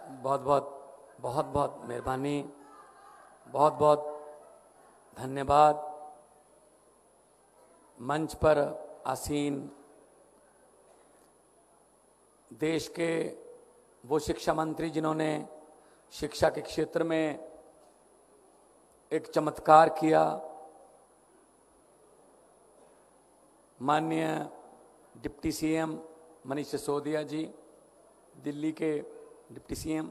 बहुत बहुत मेहरबानी, बहुत बहुत धन्यवाद। मंच पर आसीन देश के वो शिक्षा मंत्री जिन्होंने शिक्षा के क्षेत्र में एक चमत्कार किया, माननीय डिप्टी सीएम मनीष सिसोदिया जी, दिल्ली के डिप्टी सीएम,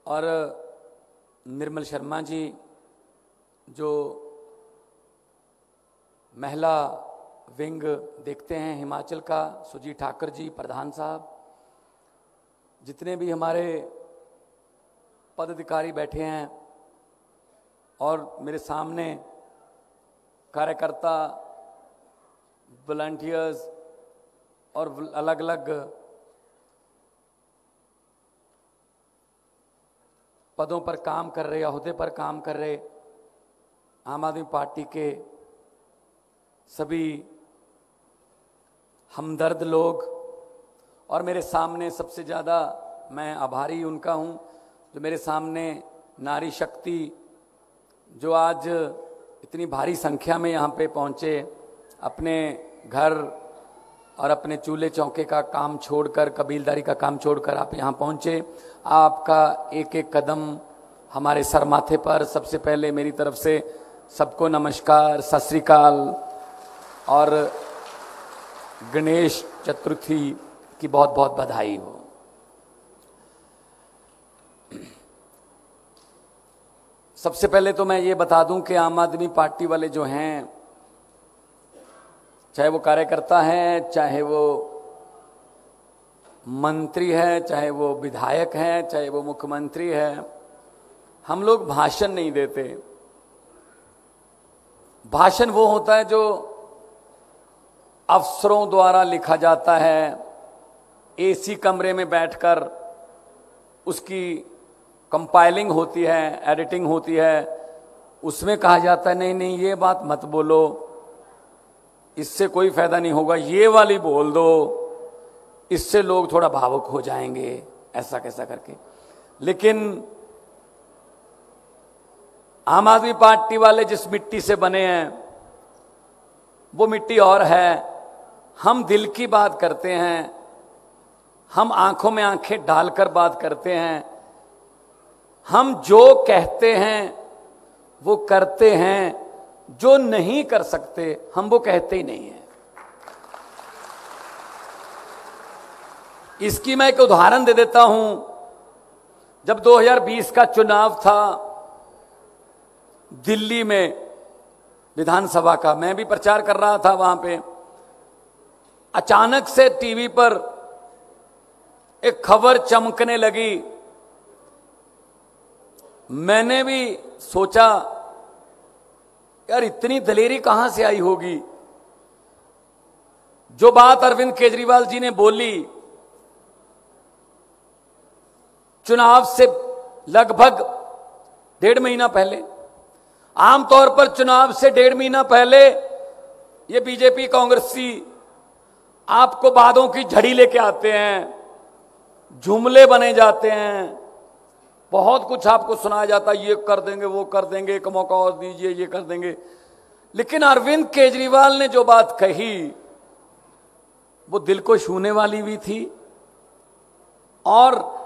और निर्मल शर्मा जी जो महिला विंग देखते हैं हिमाचल का, सुजी ठाकर जी प्रधान साहब, जितने भी हमारे पदाधिकारी बैठे हैं और मेरे सामने कार्यकर्ता, वॉलंटियर्स और अलग अलग पदों पर काम कर रहे, ओहदे पर काम कर रहे आम आदमी पार्टी के सभी हमदर्द लोग, और मेरे सामने सबसे ज़्यादा मैं आभारी उनका हूं जो मेरे सामने नारी शक्ति जो आज इतनी भारी संख्या में यहाँ पे पहुँचे, अपने घर और अपने चूल्हे चौके का काम छोड़कर, कबीलदारी का काम छोड़कर आप यहाँ पहुँचे। आपका एक एक कदम हमारे सर माथे पर। सबसे पहले मेरी तरफ से सबको नमस्कार, सत श्री अकाल और गणेश चतुर्थी की बहुत बहुत बधाई हो। सबसे पहले तो मैं ये बता दूं कि आम आदमी पार्टी वाले जो हैं, चाहे वो कार्यकर्ता हैं, चाहे वो मंत्री है, चाहे वो विधायक हैं, चाहे वो मुख्यमंत्री है, हम लोग भाषण नहीं देते। भाषण वो होता है जो अफसरों द्वारा लिखा जाता है, एसी कमरे में बैठकर उसकी कंपाइलिंग होती है, एडिटिंग होती है, उसमें कहा जाता है नहीं नहीं ये बात मत बोलो, इससे कोई फायदा नहीं होगा, ये वाली बोल दो, इससे लोग थोड़ा भावुक हो जाएंगे, ऐसा कैसा करके। लेकिन आम आदमी पार्टी वाले जिस मिट्टी से बने हैं वो मिट्टी और है। हम दिल की बात करते हैं, हम आंखों में आंखें डालकर बात करते हैं, हम जो कहते हैं वो करते हैं, जो नहीं कर सकते हम वो कहते ही नहीं है। इसकी मैं एक उदाहरण दे देता हूं। जब 2020 का चुनाव था दिल्ली में विधानसभा का, मैं भी प्रचार कर रहा था वहां पे, अचानक से टीवी पर एक खबर चमकने लगी। मैंने भी सोचा यार इतनी दलेरी कहां से आई होगी। जो बात अरविंद केजरीवाल जी ने बोली चुनाव से लगभग 1.5 महीना पहले, आमतौर पर चुनाव से 1.5 महीना पहले ये बीजेपी कांग्रेसी आपको बातों की झड़ी लेके आते हैं, जुमले बने जाते हैं, बहुत कुछ आपको सुनाया जाता है, ये कर देंगे, वो कर देंगे, एक मौका और दीजिए, ये कर देंगे। लेकिन अरविंद केजरीवाल ने जो बात कही वो दिल को छूने वाली भी थी, और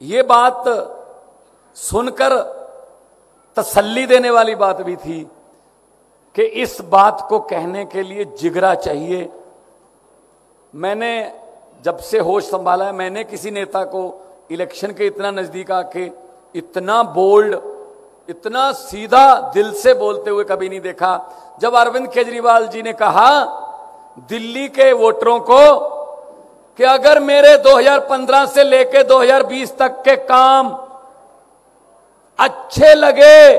ये बात सुनकर तसल्ली देने वाली बात भी थी कि इस बात को कहने के लिए जिगरा चाहिए। मैंने जब से होश संभाला है, मैंने किसी नेता को इलेक्शन के इतना नजदीक आके इतना बोल्ड, इतना सीधा दिल से बोलते हुए कभी नहीं देखा। जब अरविंद केजरीवाल जी ने कहा दिल्ली के वोटरों को कि अगर मेरे 2015 से लेकर 2020 तक के काम अच्छे लगे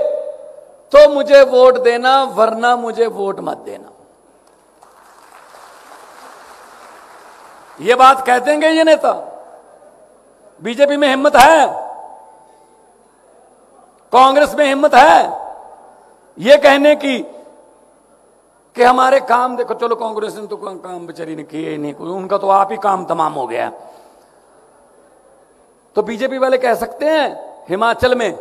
तो मुझे वोट देना, वरना मुझे वोट मत देना। ये बात कह देंगे ये नेता? बीजेपी में हिम्मत है? कांग्रेस में हिम्मत है ये कहने की कि हमारे काम देखो, चलो कांग्रेस ने तो काम बेचारी ने किए नहीं, कोई उनका तो आप ही काम तमाम हो गया। तो बीजेपी वाले कह सकते हैं हिमाचल में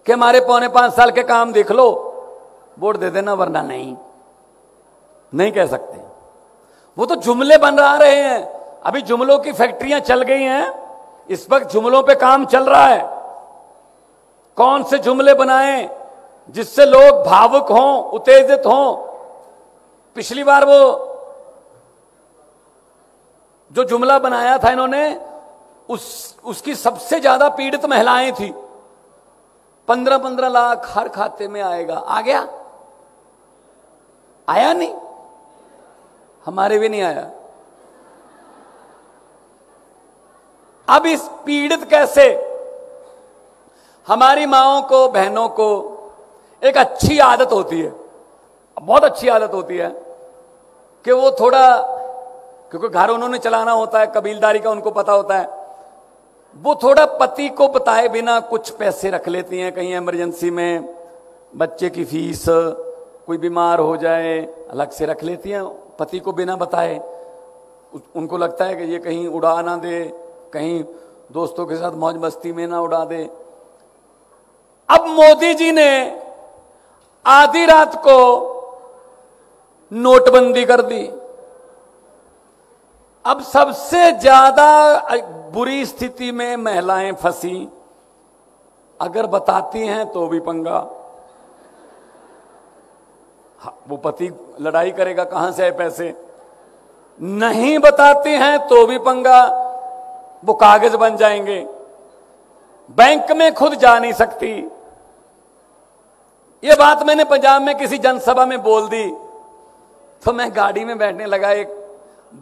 कि हमारे 4.25 साल के काम देख लो, वोट दे देना, वरना नहीं कह सकते। वो तो जुमले बन रहे हैं। अभी जुमलों की फैक्ट्रियां चल गई हैं, इस वक्त जुमलों पे काम चल रहा है। कौन से जुमले बनाएं जिससे लोग भावुक हों, उत्तेजित हों। पिछली बार वो जो जुमला बनाया था इन्होंने, उसकी सबसे ज्यादा पीड़ित महिलाएं थी। 15-15 लाख हर खाते में आएगा, आ गया? आया नहीं, हमारे भी नहीं आया। अब इस पीड़ित कैसे? हमारी माओं को, बहनों को एक अच्छी आदत होती है, बहुत अच्छी आदत होती है कि वो थोड़ा, क्योंकि घर उन्होंने चलाना होता है, कबीलदारी का उनको पता होता है, वो थोड़ा पति को बताए बिना कुछ पैसे रख लेती हैं कहीं इमरजेंसी में, बच्चे की फीस, कोई बीमार हो जाए अलग से रख लेती हैं, पति को बिना बताए। उनको लगता है कि ये कहीं उड़ा ना दे, कहीं दोस्तों के साथ मौज मस्ती में ना उड़ा दे। अब मोदी जी ने आधी रात को नोटबंदी कर दी। अब सबसे ज्यादा बुरी स्थिति में महिलाएं फंसी। अगर बताती हैं तो भी पंगा, वो पति लड़ाई करेगा, कहां से आए पैसे। नहीं बताती हैं तो भी पंगा, वो कागज बन जाएंगे। बैंक में खुद जा नहीं सकती। ये बात मैंने पंजाब में किसी जनसभा में बोल दी, तो मैं गाड़ी में बैठने लगा, एक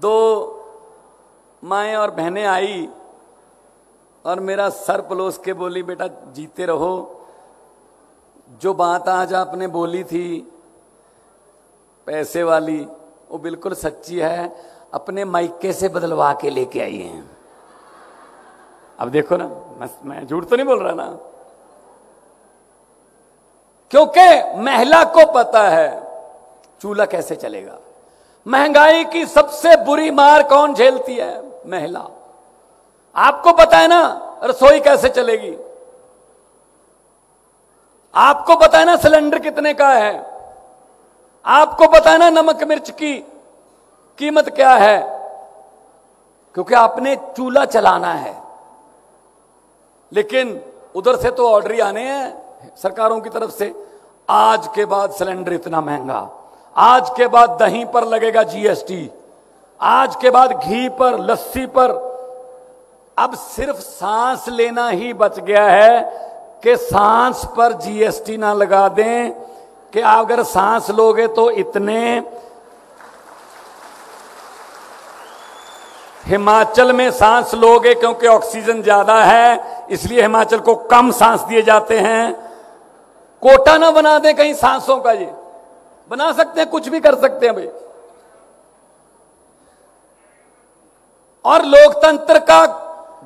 दो माएं और बहनें आई और मेरा सर पलोस के बोली, बेटा जीते रहो, जो बात आज आपने बोली थी पैसे वाली, वो बिल्कुल सच्ची है, अपने मायके से बदलवा के लेके आई हैं। अब देखो ना, मैं झूठ तो नहीं बोल रहा ना, क्योंकि महिला को पता है चूल्हा कैसे चलेगा। महंगाई की सबसे बुरी मार कौन झेलती है? महिला। आपको पता है ना रसोई कैसे चलेगी, आपको पता है ना सिलेंडर कितने का है, आपको पता है ना नमक मिर्च की कीमत क्या है, क्योंकि आपने चूल्हा चलाना है। लेकिन उधर से तो ऑर्डर ही आने हैं सरकारों की तरफ से, आज के बाद सिलेंडर इतना महंगा, आज के बाद दही पर लगेगा जीएसटी, आज के बाद घी पर, लस्सी पर। अब सिर्फ सांस लेना ही बच गया है कि सांस पर जीएसटी ना लगा दें कि अगर सांस लोगे तो इतने। हिमाचल में सांस लोगे क्योंकि ऑक्सीजन ज्यादा है, इसलिए हिमाचल को कम सांस दिए जाते हैं। कोटा ना बना दें कहीं सांसों का, ये बना सकते हैं, कुछ भी कर सकते हैं भाई। और लोकतंत्र का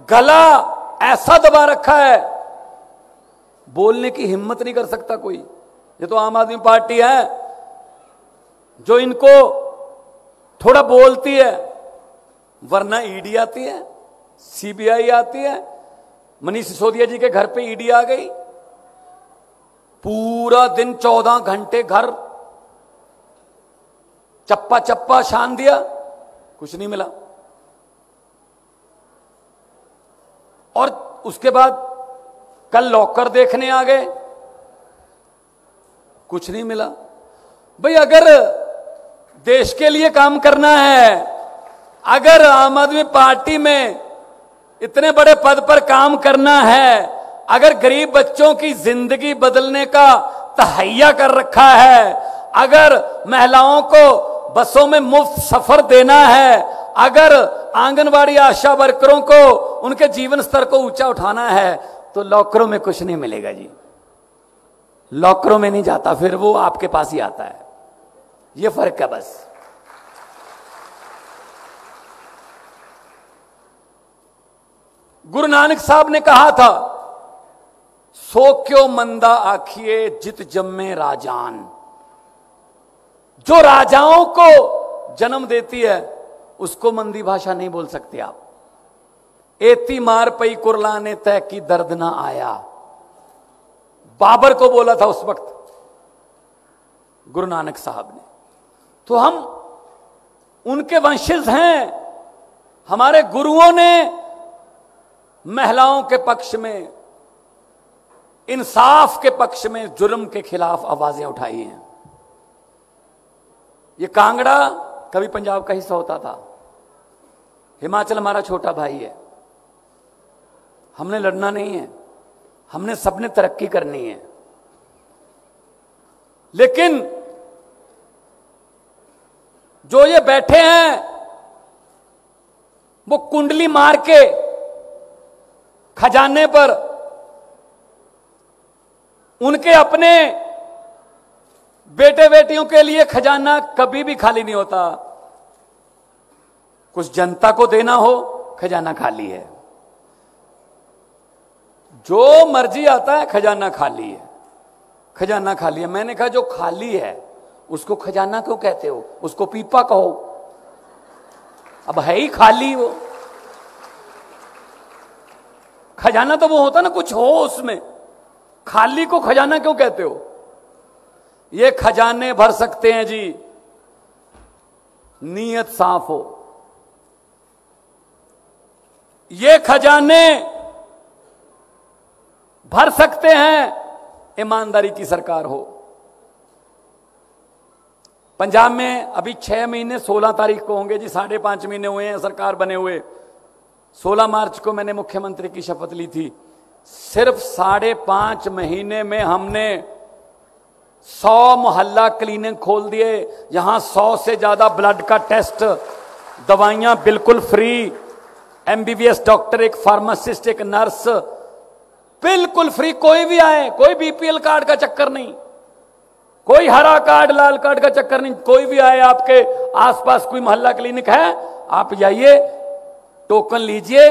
गला ऐसा दबा रखा है, बोलने की हिम्मत नहीं कर सकता कोई। ये तो आम आदमी पार्टी है जो इनको थोड़ा बोलती है, वरना ईडी आती है, सीबीआई आती है। मनीष सिसोदिया जी के घर पे ईडी आ गई, पूरा दिन 14 घंटे घर चप्पा चप्पा छान दिया, कुछ नहीं मिला। और उसके बाद कल लॉकर देखने आ गए, कुछ नहीं मिला। भाई अगर देश के लिए काम करना है, अगर आम आदमी पार्टी में इतने बड़े पद पर काम करना है, अगर गरीब बच्चों की जिंदगी बदलने का तहैया कर रखा है, अगर महिलाओं को बसों में मुफ्त सफर देना है, अगर आंगनवाड़ी आशा वर्करों को उनके जीवन स्तर को ऊंचा उठाना है, तो लॉकरों में कुछ नहीं मिलेगा जी। लॉकरों में नहीं जाता, फिर वो आपके पास ही आता है। ये फर्क है बस। गुरु नानक साहब ने कहा था, सो क्यों मंदा आखिए जित जम्मे राजान। जो राजाओं को जन्म देती है उसको मंदी भाषा नहीं बोल सकते आप। एती मार पई कुरलाने तय की दर्द ना आया, बाबर को बोला था उस वक्त गुरु नानक साहब ने। तो हम उनके वंशज हैं। हमारे गुरुओं ने महिलाओं के पक्ष में, इंसाफ के पक्ष में, जुर्म के खिलाफ आवाजें उठाई हैं। ये कांगड़ा कभी पंजाब का हिस्सा होता था, हिमाचल हमारा छोटा भाई है। हमने लड़ना नहीं है, हमने सबने तरक्की करनी है। लेकिन जो ये बैठे हैं वो कुंडली मार के खजाने पर, उनके अपने बेटे बेटियों के लिए खजाना कभी भी खाली नहीं होता। कुछ जनता को देना हो, खजाना खाली है। जो मर्जी आता है खजाना खाली है, खजाना खाली है। मैंने कहा जो खाली है उसको खजाना क्यों कहते हो, उसको पीपा कहो। अब है ही खाली वो। खजाना तो वो होता ना कुछ हो उसमें, खाली को खजाना क्यों कहते हो। ये खजाने भर सकते हैं जी, नीयत साफ हो। ये खजाने भर सकते हैं ईमानदारी की सरकार हो। पंजाब में अभी 6 महीने 16 तारीख को होंगे जी, 5.5 महीने हुए हैं सरकार बने हुए। 16 मार्च को मैंने मुख्यमंत्री की शपथ ली थी। सिर्फ 5.5 महीने में हमने 100 मोहल्ला क्लिनिक खोल दिए। यहां 100 से ज्यादा ब्लड का टेस्ट, दवाइयां बिल्कुल फ्री, एमबीबीएस डॉक्टर, एक फार्मासिस्ट, एक नर्स बिल्कुल फ्री। कोई भी आए, कोई बीपीएल कार्ड का चक्कर नहीं, कोई हरा कार्ड लाल कार्ड का चक्कर नहीं। कोई भी आए, आपके आसपास कोई मोहल्ला क्लिनिक है, आप जाइए, टोकन लीजिए,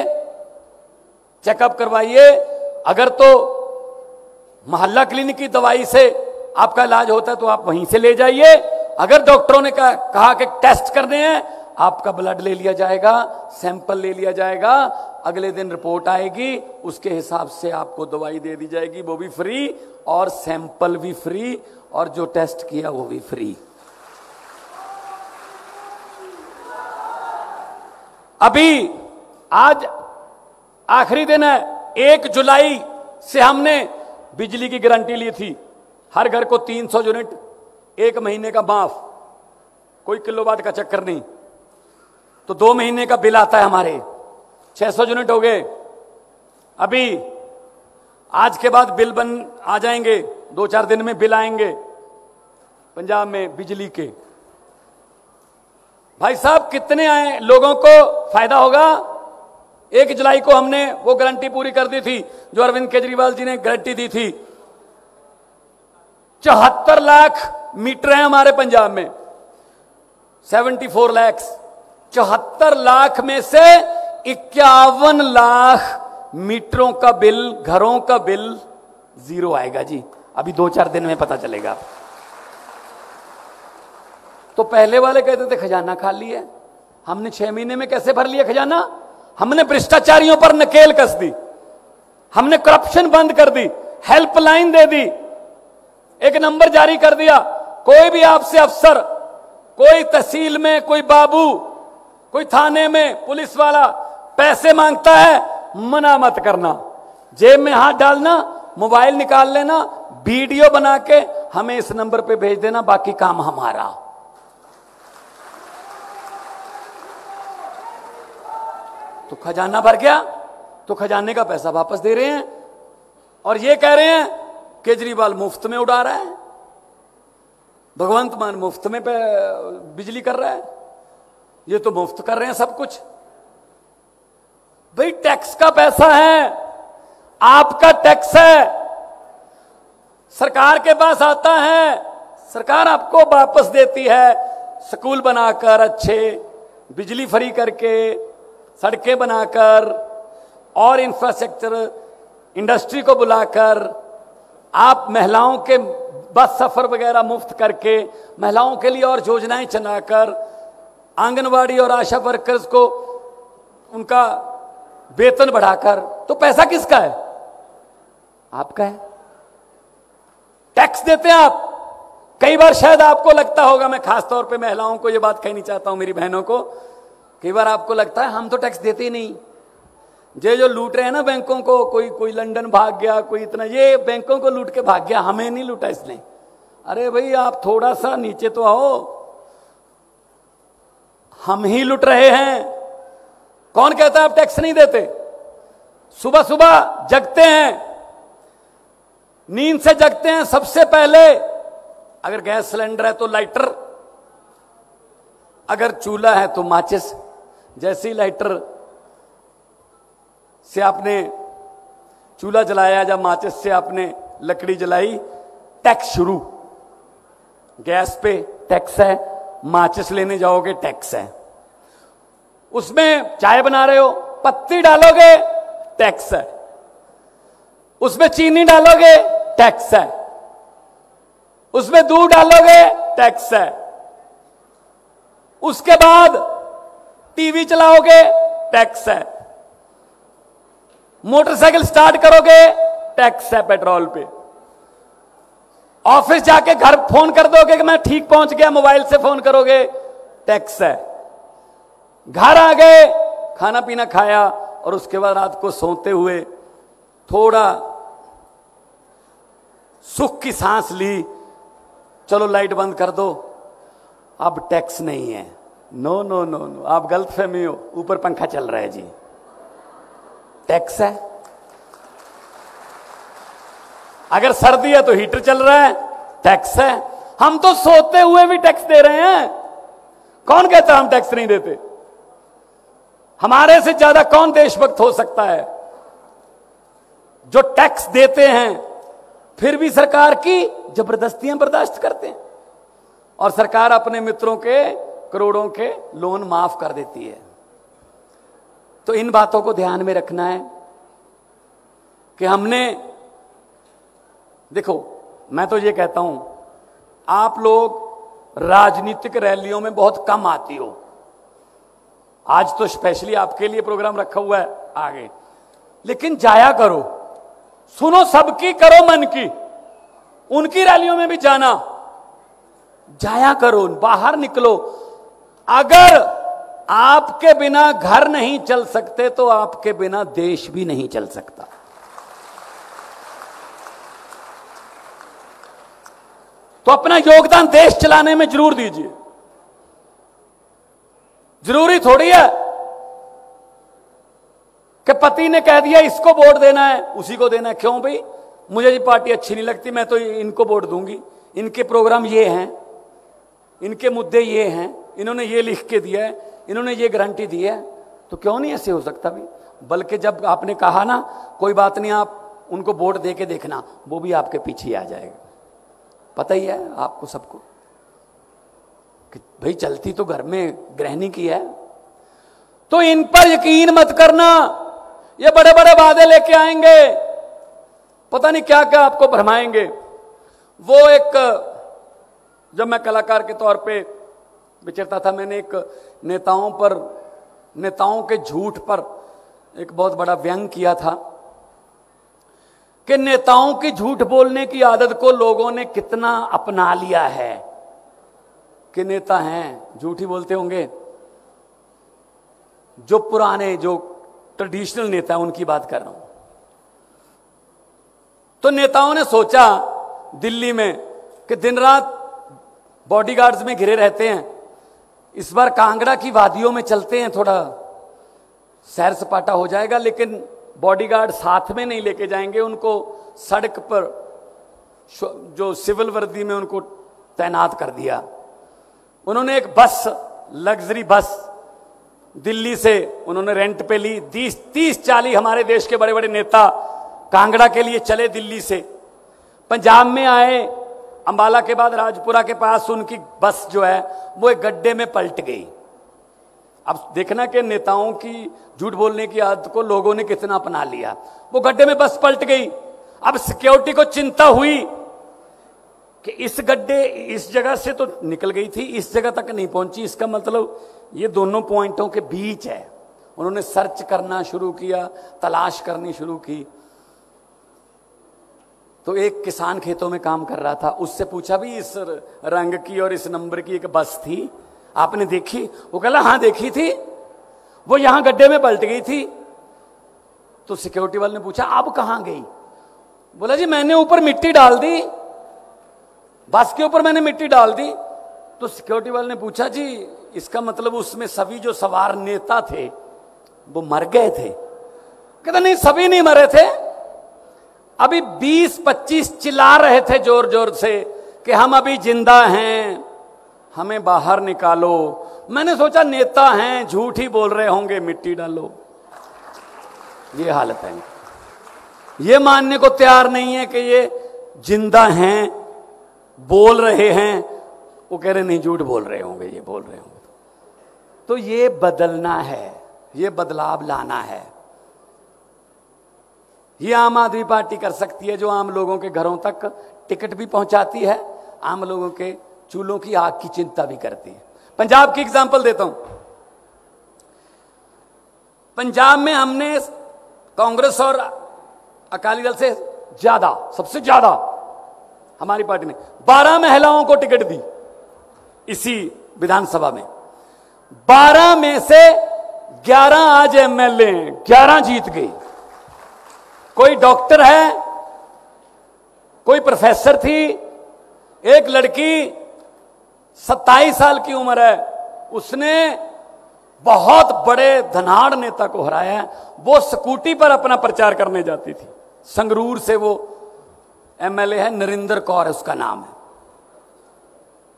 चेकअप करवाइए। अगर तो मोहल्ला क्लिनिक की दवाई से आपका इलाज होता है तो आप वहीं से ले जाइए। अगर डॉक्टरों ने कहा कि टेस्ट करने हैं, आपका ब्लड ले लिया जाएगा, सैंपल ले लिया जाएगा, अगले दिन रिपोर्ट आएगी, उसके हिसाब से आपको दवाई दे दी जाएगी, वो भी फ्री, और सैंपल भी फ्री, और जो टेस्ट किया वो भी फ्री। अभी आज आखिरी दिन है, 1 जुलाई से हमने बिजली की गारंटी ली थी। हर घर को 300 यूनिट 1 महीने का माफ, कोई किलोवाट का चक्कर नहीं। तो 2 महीने का बिल आता है हमारे, 600 यूनिट हो गए। अभी आज के बाद बिल बन आ जाएंगे, 2-4 दिन में बिल आएंगे पंजाब में बिजली के। भाई साहब कितने आए, लोगों को फायदा होगा। 1 जुलाई को हमने वो गारंटी पूरी कर दी थी जो अरविंद केजरीवाल जी ने गारंटी दी थी। 74 लाख मीटर हैं हमारे पंजाब में, 74 लाख। 74 लाख में से 51 लाख मीटरों का बिल, घरों का बिल जीरो आएगा जी। अभी 2-4 दिन में पता चलेगा। तो पहले वाले कहते थे खजाना खाली है, हमने 6 महीने में कैसे भर लिया खजाना। हमने भ्रष्टाचारियों पर नकेल कस दी, हमने करप्शन बंद कर दी, हेल्पलाइन दे दी, एक नंबर जारी कर दिया। कोई भी आपसे अफसर, कोई तहसील में, कोई बाबू, कोई थाने में पुलिस वाला पैसे मांगता है, मना मत करना, जेब में हाथ डालना, मोबाइल निकाल लेना, वीडियो बना के हमें इस नंबर पे भेज देना, बाकी काम हमारा। तो खजाना भर गया, तो खजाने का पैसा वापस दे रहे हैं और ये कह रहे हैं केजरीवाल मुफ्त में उड़ा रहा है, भगवंत मान मुफ्त में बिजली कर रहा है, ये तो मुफ्त कर रहे हैं सब कुछ। भाई टैक्स का पैसा है, आपका टैक्स है, सरकार के पास आता है, सरकार आपको वापस देती है। स्कूल बनाकर अच्छे, बिजली फ्री करके, सड़कें बनाकर और इंफ्रास्ट्रक्चर, इंडस्ट्री को बुलाकर, आप महिलाओं के बस सफर वगैरह मुफ्त करके, महिलाओं के लिए और योजनाएं चलाकर, आंगनवाड़ी और आशा वर्कर्स को उनका वेतन बढ़ाकर, तो पैसा किसका है? आपका है। टैक्स देते हैं आप। कई बार शायद आपको लगता होगा, मैं खास तौर पे महिलाओं को ये बात कहनी चाहता हूं, मेरी बहनों को, कई बार आपको लगता है हम तो टैक्स देते ही नहीं। ये जो लूट रहे हैं ना बैंकों को, कोई लंदन भाग गया, कोई इतना, ये बैंकों को लूट के भाग गया, हमें नहीं लूटा इसने। अरे भाई आप थोड़ा सा नीचे तो आओ, हम ही लूट रहे हैं। कौन कहता है आप टैक्स नहीं देते? सुबह सुबह जगते हैं, नींद से जगते हैं, सबसे पहले अगर गैस सिलेंडर है तो लाइटर, अगर चूल्हा है तो माचिस। जैसे ही लाइटर से आपने चूल्हा जलाया या माचिस से आपने लकड़ी जलाई, टैक्स शुरू। गैस पे टैक्स है, माचिस लेने जाओगे टैक्स है, उसमें चाय बना रहे हो पत्ती डालोगे टैक्स है, उसमें चीनी डालोगे टैक्स है, उसमें दूध डालोगे टैक्स है, उसके बाद टीवी चलाओगे टैक्स है, मोटरसाइकिल स्टार्ट करोगे टैक्स है पेट्रोल पे, ऑफिस जाके घर फोन कर दोगे कि मैं ठीक पहुंच गया, मोबाइल से फोन करोगे टैक्स है, घर आ गए, खाना पीना खाया और उसके बाद रात को सोते हुए थोड़ा सुख की सांस ली, चलो लाइट बंद कर दो, अब टैक्स नहीं है। नो नो नो नो, आप गलतफहमी हो, ऊपर पंखा चल रहा है जी, टैक्स है। अगर सर्दी है तो हीटर चल रहा है, टैक्स है। हम तो सोते हुए भी टैक्स दे रहे हैं। कौन कहता है हम टैक्स नहीं देते? हमारे से ज्यादा कौन देशभक्त हो सकता है जो टैक्स देते हैं फिर भी सरकार की जबरदस्तियां बर्दाश्त करते हैं, और सरकार अपने मित्रों के करोड़ों के लोन माफ कर देती है। तो इन बातों को ध्यान में रखना है कि हमने, देखो मैं तो ये कहता हूं, आप लोग राजनीतिक रैलियों में बहुत कम आती हो। आज तो स्पेशली आपके लिए प्रोग्राम रखा हुआ है आगे, लेकिन जाया करो, सुनो सबकी, करो मन की, उनकी रैलियों में भी जाना, जाया करो, बाहर निकलो। अगर आपके बिना घर नहीं चल सकते तो आपके बिना देश भी नहीं चल सकता। तो अपना योगदान देश चलाने में जरूर दीजिए। जरूरी थोड़ी है कि पति ने कह दिया इसको वोट देना है उसी को देना है। क्यों भाई, मुझे ये पार्टी अच्छी नहीं लगती, मैं तो इनको वोट दूंगी, इनके प्रोग्राम ये हैं, इनके मुद्दे ये हैं, इन्होंने ये लिख के दिया है, इन्होंने ये गारंटी दी है, तो क्यों नहीं ऐसे हो सकता भाई। बल्कि जब आपने कहा ना कोई बात नहीं, आप उनको वोट दे के देखना, वो भी आपके पीछे आ जाएगा। पता ही है आपको सबको कि भाई चलती तो घर में गृहिणी की है। तो इन पर यकीन मत करना, ये बड़े बड़े वादे लेके आएंगे, पता नहीं क्या क्या आपको भरमाएंगे। वो एक, जब मैं कलाकार के तौर पे विचरता था, मैंने एक नेताओं के झूठ पर एक बहुत बड़ा व्यंग किया था कि नेताओं की झूठ बोलने की आदत को लोगों ने कितना अपना लिया है कि नेता हैं झूठ ही बोलते होंगे। जो पुराने, जो ट्रेडिशनल नेता है उनकी बात कर रहा हूं। तो नेताओं ने सोचा दिल्ली में कि दिन रात बॉडीगार्ड्स में घिरे रहते हैं, इस बार कांगड़ा की वादियों में चलते हैं, थोड़ा सैर सपाटा हो जाएगा। लेकिन बॉडीगार्ड साथ में नहीं लेके जाएंगे, उनको सड़क पर जो सिविल वर्दी में उनको तैनात कर दिया। उन्होंने एक बस, लग्जरी बस दिल्ली से उन्होंने रेंट पे ली। 30-40 हमारे देश के बड़े बड़े नेता कांगड़ा के लिए चले दिल्ली से, पंजाब में आए, अंबाला के बाद राजपुरा के पास उनकी बस जो है वो एक गड्ढे में पलट गई। अब देखना कि नेताओं की झूठ बोलने की आदत को लोगों ने कितना अपना लिया। वो गड्ढे में बस पलट गई। अब सिक्योरिटी को चिंता हुई कि इस गड्ढे इस जगह से तो निकल गई थी, इस जगह तक नहीं पहुंची, इसका मतलब ये दोनों पॉइंटों के बीच है। उन्होंने सर्च करना शुरू किया, तलाश करनी शुरू की। तो एक किसान खेतों में काम कर रहा था, उससे पूछा भी इस रंग की और इस नंबर की एक बस थी, आपने देखी? वो कहला हाँ देखी थी, वो यहां गड्ढे में पलट गई थी। तो सिक्योरिटी वाले ने पूछा अब कहां गई? बोला जी मैंने ऊपर मिट्टी डाल दी, बस के ऊपर मैंने मिट्टी डाल दी। तो सिक्योरिटी वाले ने पूछा जी इसका मतलब उसमें सभी जो सवार नेता थे वो मर गए थे? कहता नहीं सभी नहीं मरे थे, अभी 20-25 चिल्ला रहे थे जोर जोर से कि हम अभी जिंदा हैं, हमें बाहर निकालो। मैंने सोचा नेता हैं, झूठ ही बोल रहे होंगे, मिट्टी डालो। ये हालत है, ये मानने को तैयार नहीं है कि ये जिंदा हैं, बोल रहे हैं। वो कह रहे नहीं झूठ बोल रहे होंगे, ये बोल रहे होंगे। तो ये बदलना है, ये बदलाव लाना है। ये आम आदमी पार्टी कर सकती है, जो आम लोगों के घरों तक टिकट भी पहुंचाती है, आम लोगों के चूल्हों की आग की चिंता भी करती है। पंजाब की एग्जांपल देता हूं। पंजाब में हमने कांग्रेस और अकाली दल से ज्यादा, सबसे ज्यादा हमारी पार्टी ने 12 महिलाओं को टिकट दी इसी विधानसभा में। 12 में से 11 आज एमएलए हैं, 11 जीत गई। कोई डॉक्टर है, कोई प्रोफेसर थी, एक लड़की 27 साल की उम्र है, उसने बहुत बड़े धनाढ़ नेता को हराया। वो स्कूटी पर अपना प्रचार करने जाती थी। संगरूर से वो एमएलए है, नरेंद्र कौर है उसका नाम है।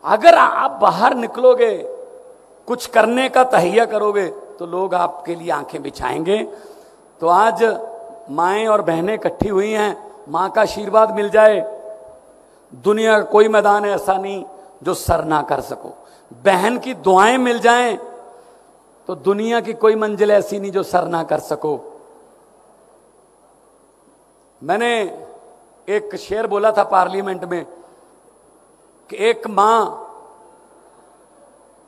अगर आप बाहर निकलोगे, कुछ करने का तहिया करोगे, तो लोग आपके लिए आंखें बिछाएंगे। तो आज माएं और बहनें इकट्ठी हुई हैं, मां का आशीर्वाद मिल जाए। दुनिया का कोई मैदान ऐसा नहीं जो सर ना कर सको। बहन की दुआएं मिल जाएं तो दुनिया की कोई मंजिल ऐसी नहीं जो सर ना कर सको। मैंने एक शेर बोला था पार्लियामेंट में कि एक मां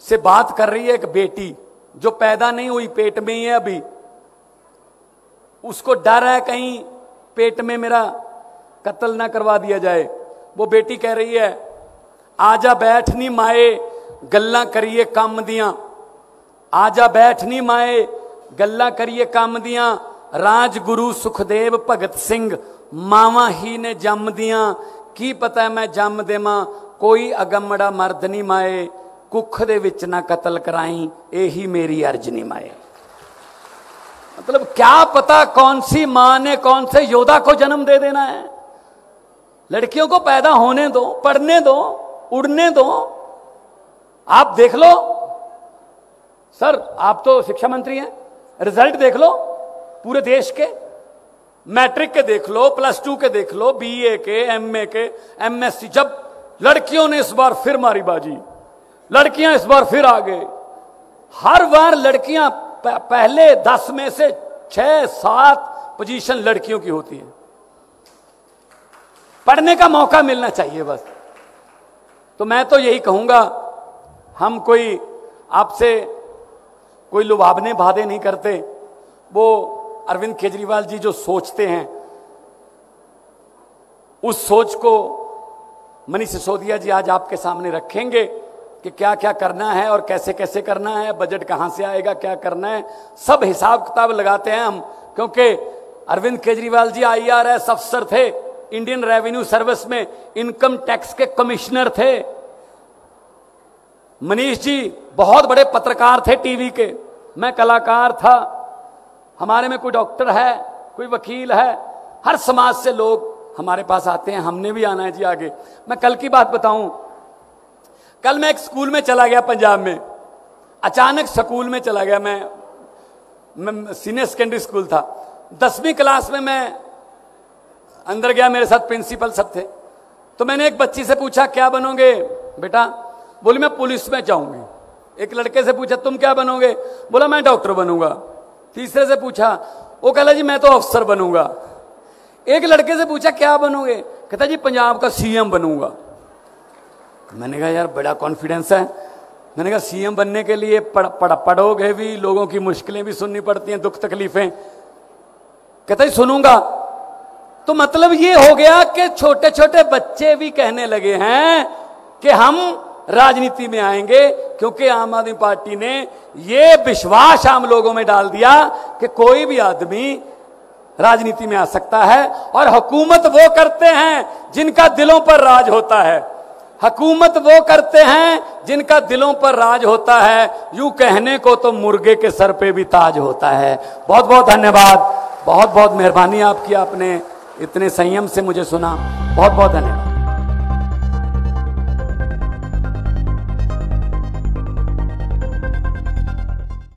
से बात कर रही है एक बेटी जो पैदा नहीं हुई, पेट में ही है अभी। उसको डर है कहीं पेट में मेरा कत्ल ना करवा दिया जाए। वो बेटी कह रही है आजा बैठ नी माए गल्ला करिए काम दियां, आजा बैठ नी माए गल्ला करिए काम दियां। राजगुरु सुखदेव भगत सिंह मावा ही ने जम दियां, की पता मैं जम देवां कोई अगमड़ा मर्द नी माए, कुख दे विच ना कत्ल कराई यही मेरी अर्ज नी माए। मतलब क्या पता कौन सी मां ने कौन से योद्धा को जन्म दे देना है। लड़कियों को पैदा होने दो, पढ़ने दो, उड़ने दो। आप देख लो सर, आप तो शिक्षा मंत्री हैं, रिजल्ट देख लो पूरे देश के, मैट्रिक के देख लो, +2 के देख लो, बीए के, एमए के, एमएससी। जब लड़कियों ने इस बार फिर मारी बाजी, लड़कियां इस बार फिर आ गए। हर बार लड़कियां पहले 10 में से 6-7 पोजीशन लड़कियों की होती है। पढ़ने का मौका मिलना चाहिए बस। तो मैं तो यही कहूंगा, हम कोई आपसे कोई लुभावने वादे नहीं करते। वो अरविंद केजरीवाल जी जो सोचते हैं, उस सोच को मनीष सिसोदिया जी आज आपके सामने रखेंगे कि क्या क्या करना है और कैसे कैसे करना है, बजट कहां से आएगा, क्या करना है, सब हिसाब किताब लगाते हैं हम। क्योंकि अरविंद केजरीवाल जी IRS अफसर थे, इंडियन रेवेन्यू सर्विस में इनकम टैक्स के कमिश्नर थे। मनीष जी बहुत बड़े पत्रकार थे टीवी के, मैं कलाकार था। हमारे में कोई डॉक्टर है, कोई वकील है, हर समाज से लोग हमारे पास आते हैं, हमने भी आना है जी आगे। मैं कल की बात बताऊं, कल मैं एक स्कूल में चला गया पंजाब में, अचानक स्कूल में चला गया। मैं सीनियर सेकेंडरी स्कूल था, 10वीं क्लास में मैं अंदर गया, मेरे साथ प्रिंसिपल सब थे। तो मैंने एक बच्ची से पूछा क्या बनोगे बेटा? बोली मैं पुलिस में जाऊंगी। एक लड़के से पूछा तुम क्या बनोगे? बोला मैं डॉक्टर बनूंगा। तीसरे से पूछा, वो कहला जी मैं तो अफसर बनूंगा। एक लड़के से पूछा क्या बनोगे? कहता जी पंजाब का CM बनूंगा। मैंने कहा यार बड़ा कॉन्फिडेंस है। मैंने कहा सीएम बनने के लिए पढ़ोगे भी, लोगों की मुश्किलें भी सुननी पड़ती हैं, दुख तकलीफें। कहता ही सुनूंगा। तो मतलब ये हो गया कि छोटे छोटे बच्चे भी कहने लगे हैं कि हम राजनीति में आएंगे, क्योंकि आम आदमी पार्टी ने ये विश्वास आम लोगों में डाल दिया कि कोई भी आदमी राजनीति में आ सकता है। और हुकूमत वो करते हैं जिनका दिलों पर राज होता है, हुकूमत वो करते हैं जिनका दिलों पर राज होता है। यूं कहने को तो मुर्गे के सर पे भी ताज होता है। बहुत बहुत धन्यवाद, बहुत बहुत मेहरबानी आपकी, आपने इतने संयम से मुझे सुना। बहुत बहुत धन्यवाद।